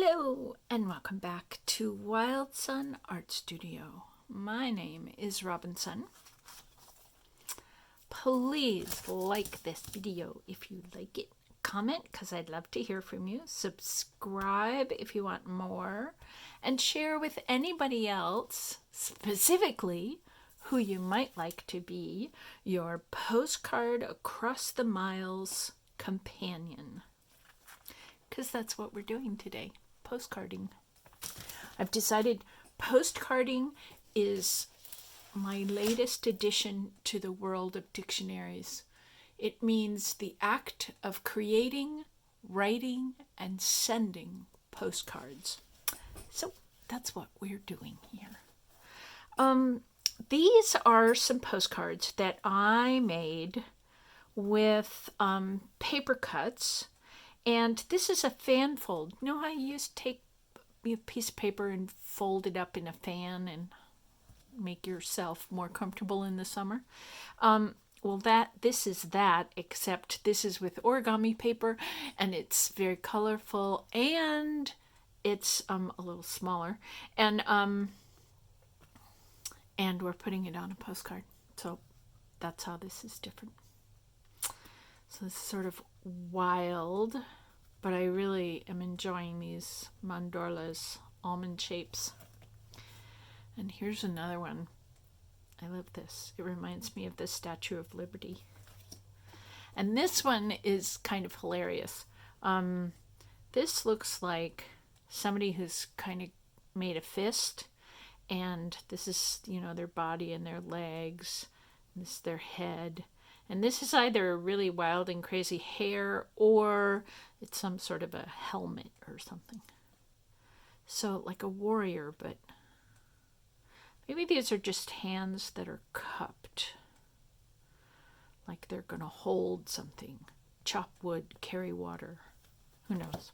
Hello and welcome back to Wildsunne Art Studio. My name is Robinsunne. Please like this video if you like it. Comment because I'd love to hear from you. Subscribe if you want more. And share with anybody else, specifically, who you might like to be your postcard across the miles companion. Because that's what we're doing today, postcarding. I've decided postcarding is my latest addition to the world of dictionaries. It means the act of creating, writing, and sending postcards. So that's what we're doing here. These are some postcards that I made with paper cuts. And this is a fan fold. You know how you used to take a piece of paper and fold it up in a fan and make yourself more comfortable in the summer? Well, this is that, except this is with origami paper, and it's very colorful, and it's a little smaller, and we're putting it on a postcard. So that's how this is different. So it's sort of wild, but I really am enjoying these mandorlas, almond shapes. And here's another one. I love this. It reminds me of the Statue of Liberty. And this one is kind of hilarious. This looks like somebody who's kind of made a fist, and this is, their body and their legs, and this is their head. And this is either a really wild and crazy hair or it's some sort of a helmet or something. So like a warrior, but maybe these are just hands that are cupped. Like they're going to hold something. Chop wood, carry water. Who knows?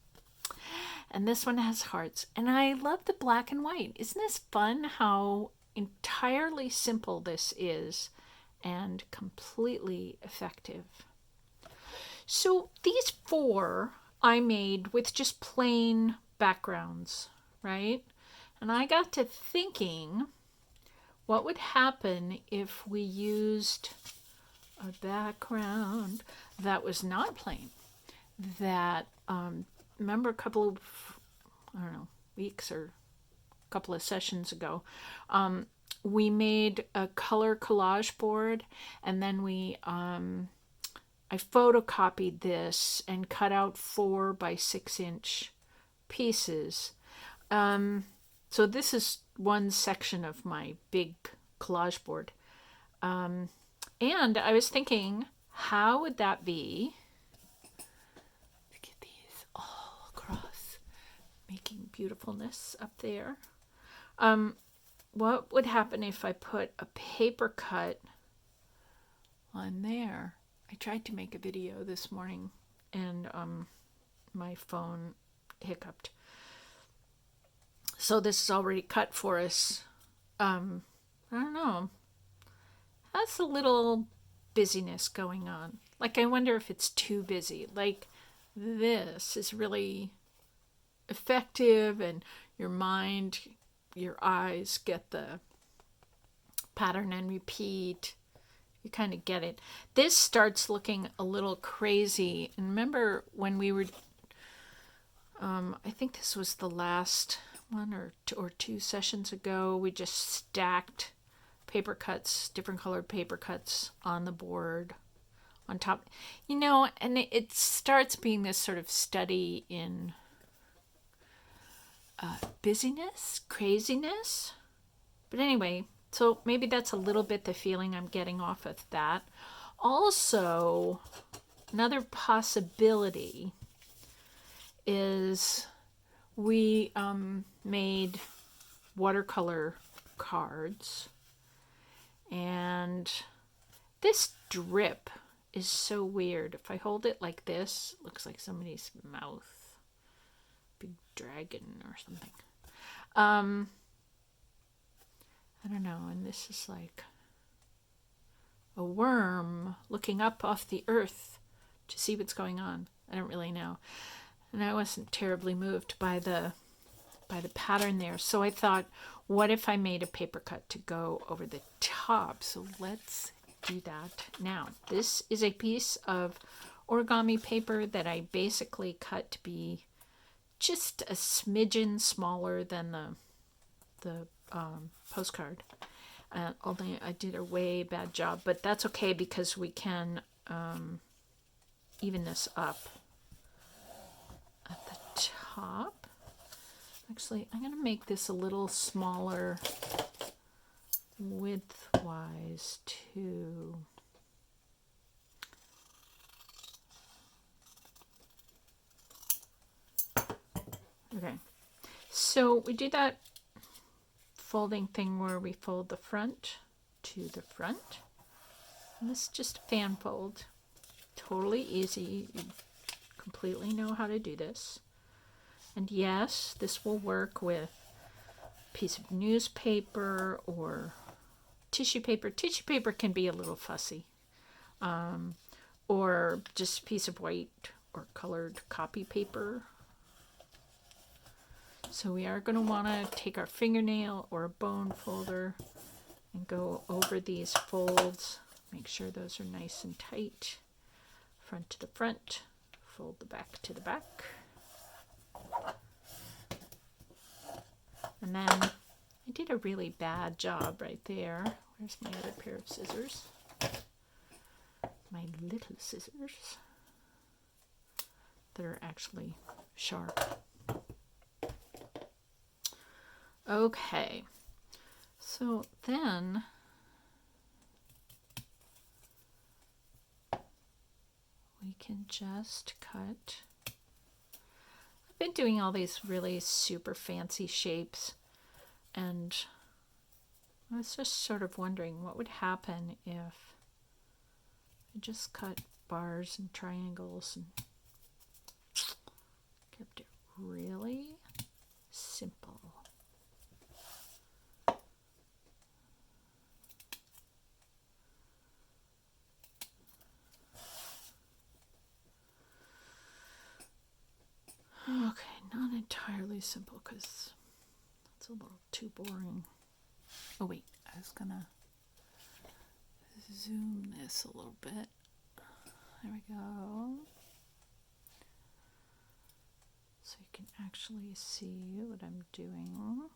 And this one has hearts. And I love the black and white. Isn't this fun how entirely simple this is? And completely effective. So these 4 I made with just plain backgrounds, right? And I got to thinking, what would happen if we used a background that was not plain? That, remember a couple of, weeks or a couple of sessions ago, we made a color collage board, and then I photocopied this and cut out 4 by 6 inch pieces. So this is one section of my big collage board. And I was thinking, how would that be? Look at these all across, making beautifulness up there. What would happen if I put a paper cut on there? I tried to make a video this morning and my phone hiccuped. So this is already cut for us. I don't know. That's a little busyness going on. Like, I wonder if it's too busy. Like, this is really effective and your mind, your eyes get the pattern and repeat. You kind of get it. This starts looking a little crazy. And remember when we were, I think this was the last one or two sessions ago, we just stacked paper cuts, different colored paper cuts on the board on top. And it starts being this sort of study in busyness, craziness. But anyway, so maybe that's a little bit the feeling I'm getting off of that. Also, another possibility is we made watercolor cards, and this drip is so weird. If I hold it like this, it looks like somebody's mouth. Big dragon or something. I don't know. And this is like a worm looking up off the earth to see what's going on. I don't really know. And I wasn't terribly moved by the by the pattern there. So I thought, what if I made a paper cut to go over the top? So let's do that now. This is a piece of origami paper that I basically cut to be just a smidgen smaller than the postcard. Only I did a way bad job, but that's okay because we can even this up at the top. Actually, I'm going to make this a little smaller width-wise too. Okay, so we do that folding thing where we fold the front to the front. And this is just a fan fold. Totally easy. You completely know how to do this. And yes, this will work with a piece of newspaper or tissue paper. Tissue paper can be a little fussy. Or just a piece of white or colored copy paper. So we are going to want to take our fingernail or a bone folder and go over these folds. Make sure those are nice and tight. Front to the front, fold the back to the back. And then I did a really bad job right there. Where's my other pair of scissors? My little scissors that are actually sharp. Okay, so then we can just cut. I've been doing all these really super fancy shapes, and I was just sort of wondering what would happen if I just cut bars and triangles and kept it really simple. Okay, not entirely simple because that's a little too boring. Oh wait, I was gonna zoom this a little bit. There we go. So you can actually see what I'm doing.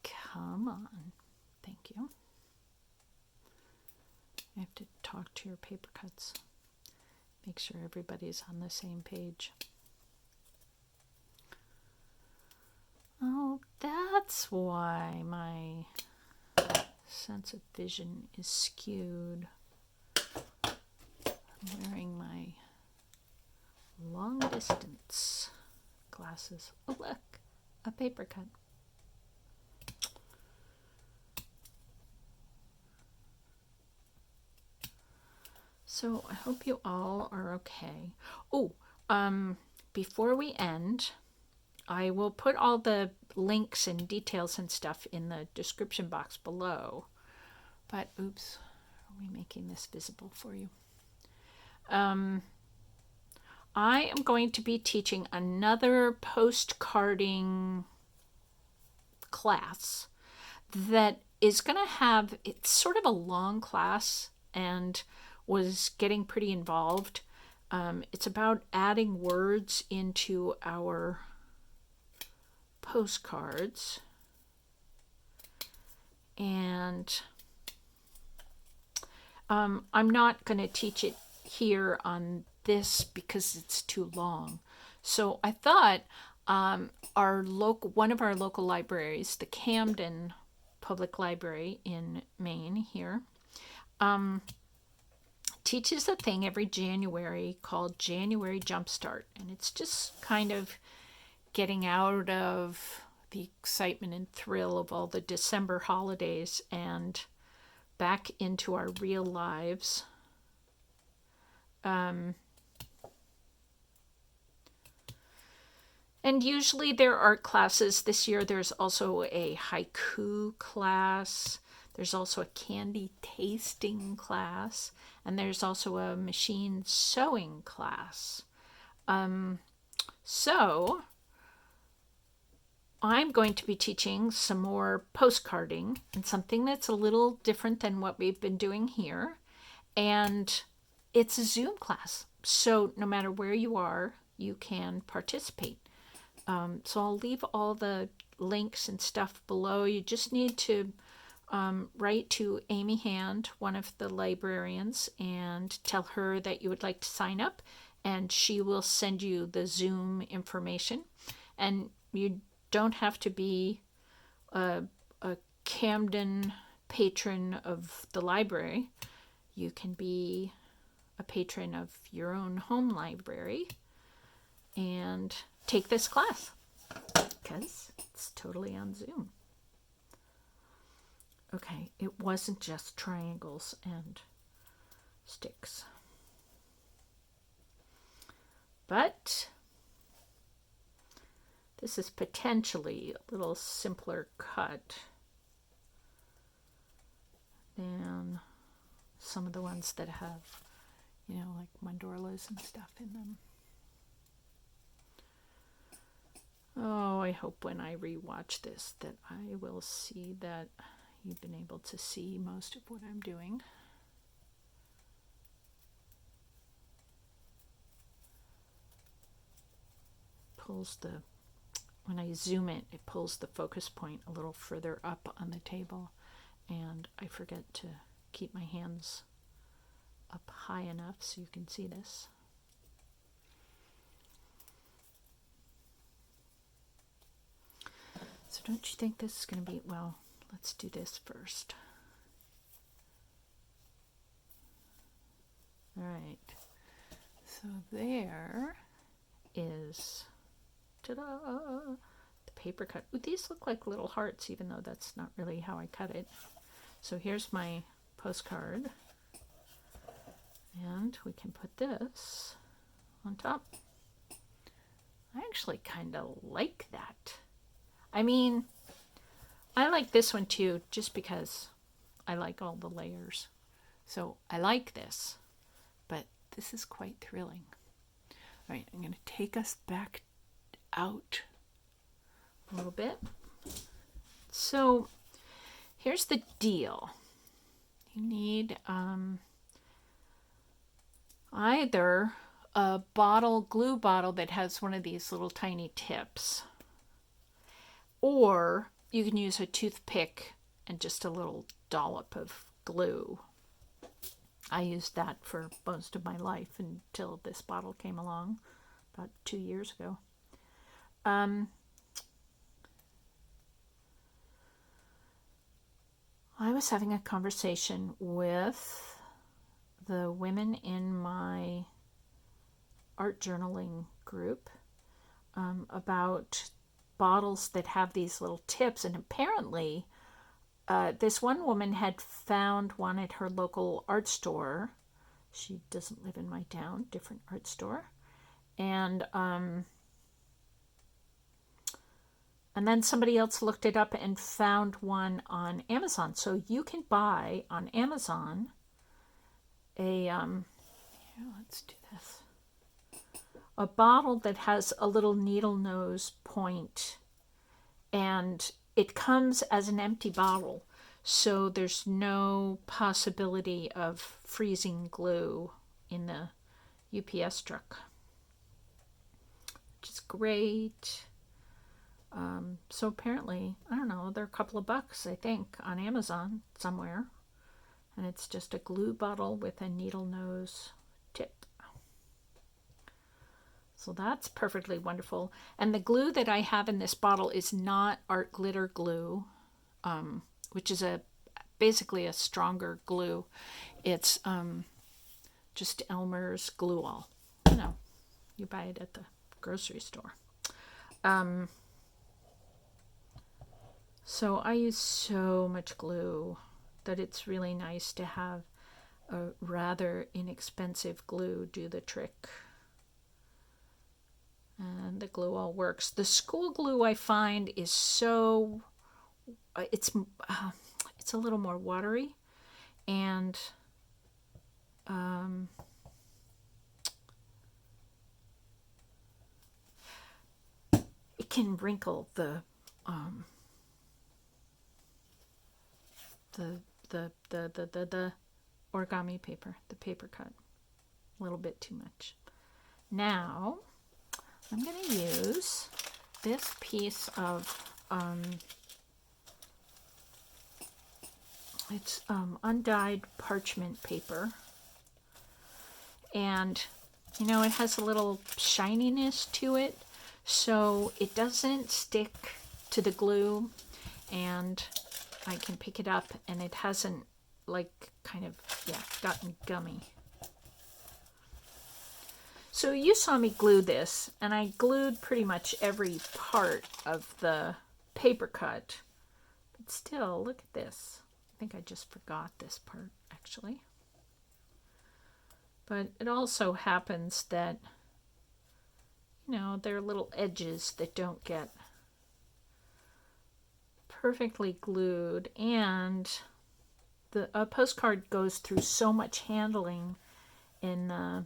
Come on. Thank you. I have to talk to your paper cuts. Make sure everybody's on the same page. Oh, that's why my sense of vision is skewed. I'm wearing my long distance glasses. Oh, look, a paper cut. So I hope you all are okay. Oh, before we end, I will put all the links and details and stuff in the description box below. But oops, are we making this visible for you? I am going to be teaching another postcarding class that is going to have, it's sort of a long class and was getting pretty involved. It's about adding words into our postcards. And I'm not going to teach it here on this because it's too long. So I thought one of our local libraries, the Camden Public Library in Maine here, teaches a thing every January called January Jumpstart. And it's just kind of getting out of the excitement and thrill of all the December holidays and back into our real lives. And usually there are classes. This year there's also a haiku class. There's also a candy tasting class. And there's also a machine sewing class. So I'm going to be teaching some more postcarding and something that's a little different than what we've been doing here. And it's a Zoom class. So no matter where you are, you can participate. So I'll leave all the links and stuff below. You just need to write to Amy Hand, one of the librarians, and tell her that you would like to sign up, and she will send you the Zoom information. And you don't have to be a Camden patron of the library. You can be a patron of your own home library and take this class because it's totally on Zoom. Okay, it wasn't just triangles and sticks. But this is potentially a little simpler cut than some of the ones that have, like mandorlas and stuff in them. Oh, I hope when I rewatch this that I will see that you've been able to see most of what I'm doing. When I zoom it, it pulls the focus point a little further up on the table, and I forget to keep my hands up high enough so you can see this. So don't you think this is going to be, well, let's do this first. All right. So there is, ta-da, the paper cut. Ooh, these look like little hearts, even though that's not really how I cut it. So here's my postcard. And we can put this on top. I actually kind of like that. I mean, I like this one too, just because I like all the layers. So I like this, but this is quite thrilling. All right, I'm going to take us back out a little bit. So here's the deal. You need either a glue bottle that has one of these little tiny tips, or you can use a toothpick and just a little dollop of glue. I used that for most of my life until this bottle came along about 2 years ago. I was having a conversation with the women in my art journaling group about bottles that have these little tips, and apparently this one woman had found one at her local art store. She doesn't live in my town, different art store. And then somebody else looked it up and found one on Amazon. So you can buy on Amazon let's do this. A bottle that has a little needle nose point, and it comes as an empty bottle, so there's no possibility of freezing glue in the UPS truck, which is great. So apparently, I don't know, they're a couple of bucks, I think, on Amazon somewhere, and it's just a glue bottle with a needle nose tip. So that's perfectly wonderful. And the glue that I have in this bottle is not art glitter glue, which is basically a stronger glue. It's just Elmer's Glue All. You buy it at the grocery store. So I use so much glue that it's really nice to have a rather inexpensive glue do the trick. And the glue all works. The school glue, I find, is so it's a little more watery, and can wrinkle the the origami paper, the paper cut, a little bit too much. Now I'm going to use this piece of it's undyed parchment paper, and you know, it has a little shininess to it, so it doesn't stick to the glue, and I can pick it up and it hasn't like kind of, yeah, gotten gummy. So you saw me glue this, and I glued pretty much every part of the paper cut, but still, look at this. I think I just forgot this part, actually. But it also happens that, you know, there are little edges that don't get perfectly glued, and a postcard goes through so much handling in the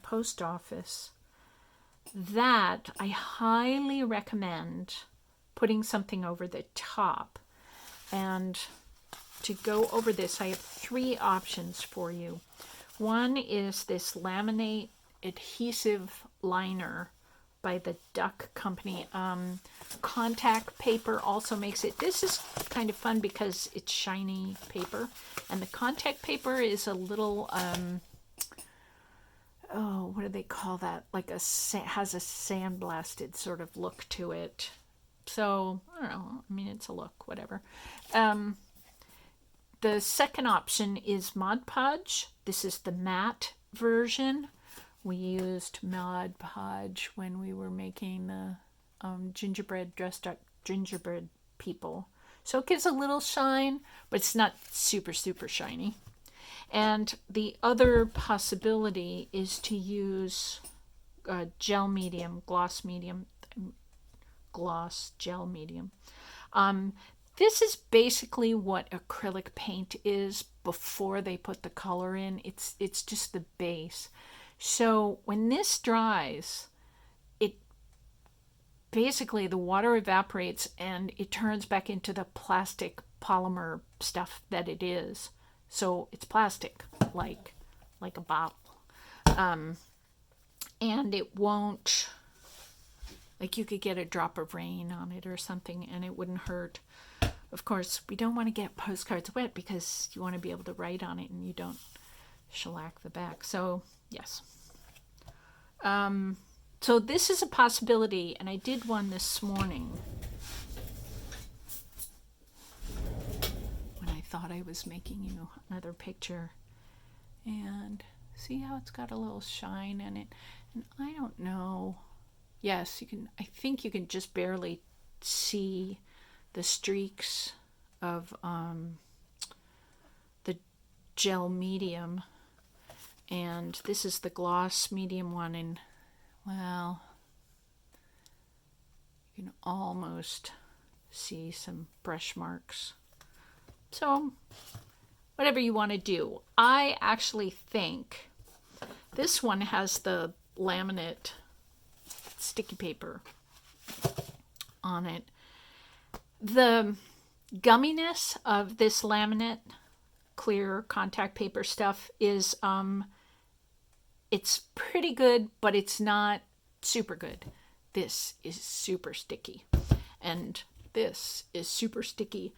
post office that I highly recommend putting something over the top. And to go over this, I have 3 options for you. One is this laminate adhesive liner by the Duck Company. Contact paper also makes it. This is kind of fun because it's shiny paper, and the contact paper is a little oh, what do they call that? Like has a sandblasted sort of look to it. So I don't know. I mean, it's a look, whatever. The second option is Mod Podge. This is the matte version. We used Mod Podge when we were making the gingerbread, dressed up gingerbread people. So it gives a little shine, but it's not super, super shiny. And the other possibility is to use gel medium, gloss gel medium. This is basically what acrylic paint is before they put the color in. It's just the base. So when this dries, it basically, the water evaporates and it turns back into the plastic polymer stuff that it is. So it's plastic, like a bottle. And it won't, like, you could get a drop of rain on it or something and it wouldn't hurt. Of course, we don't want to get postcards wet because you want to be able to write on it and you don't shellac the back. So, yes. So this is a possibility, and I did one this morning when I thought I was making you another picture. And see how it's got a little shine in it? And I don't know. Yes, you can. I think you can just barely see the streaks of the gel medium, and this is the gloss medium one, and well, you can almost see some brush marks. So whatever you want to do. I actually think this one has the laminate sticky paper on it. The gumminess of this laminate clear contact paper stuff is it's pretty good, but it's not super good. This is super sticky, and this is super sticky.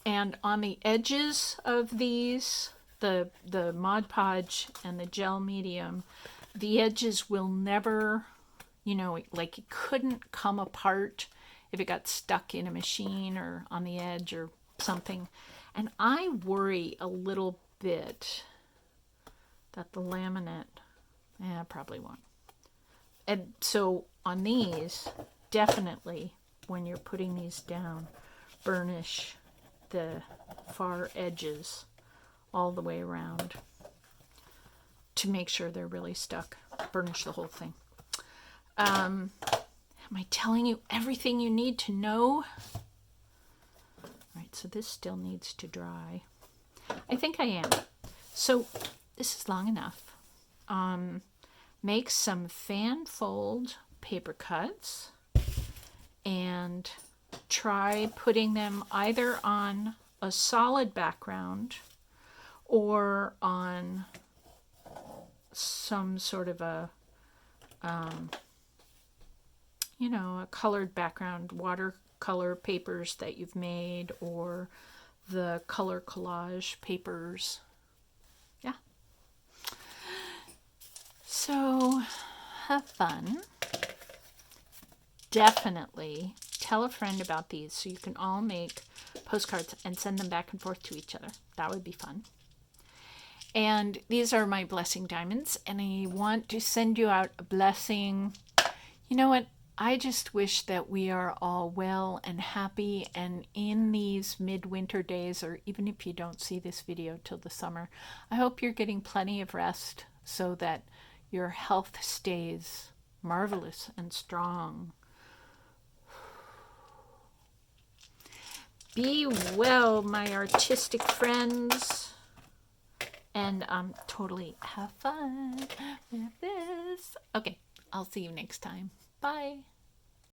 And on the edges of these, the Mod Podge and the gel medium, the edges will never, like, it couldn't come apart if it got stuck in a machine or on the edge or something. And I worry a little bit that the laminate, probably won't. And so on these, definitely when you're putting these down, burnish the far edges all the way around to make sure they're really stuck. Burnish the whole thing. Am I telling you everything you need to know? All right, so this still needs to dry. I think I am. So this is long enough. Make some fan fold paper cuts and try putting them either on a solid background or on some sort of a a colored background, watercolor papers that you've made, or the color collage papers. Yeah. So have fun. Definitely tell a friend about these so you can all make postcards and send them back and forth to each other. That would be fun. And these are my blessing diamonds, and I want to send you out a blessing. You know what? I just wish that we are all well and happy, and in these midwinter days, or even if you don't see this video till the summer, I hope you're getting plenty of rest so that your health stays marvelous and strong. Be well, my artistic friends, and totally have fun with this. Okay, I'll see you next time. Bye.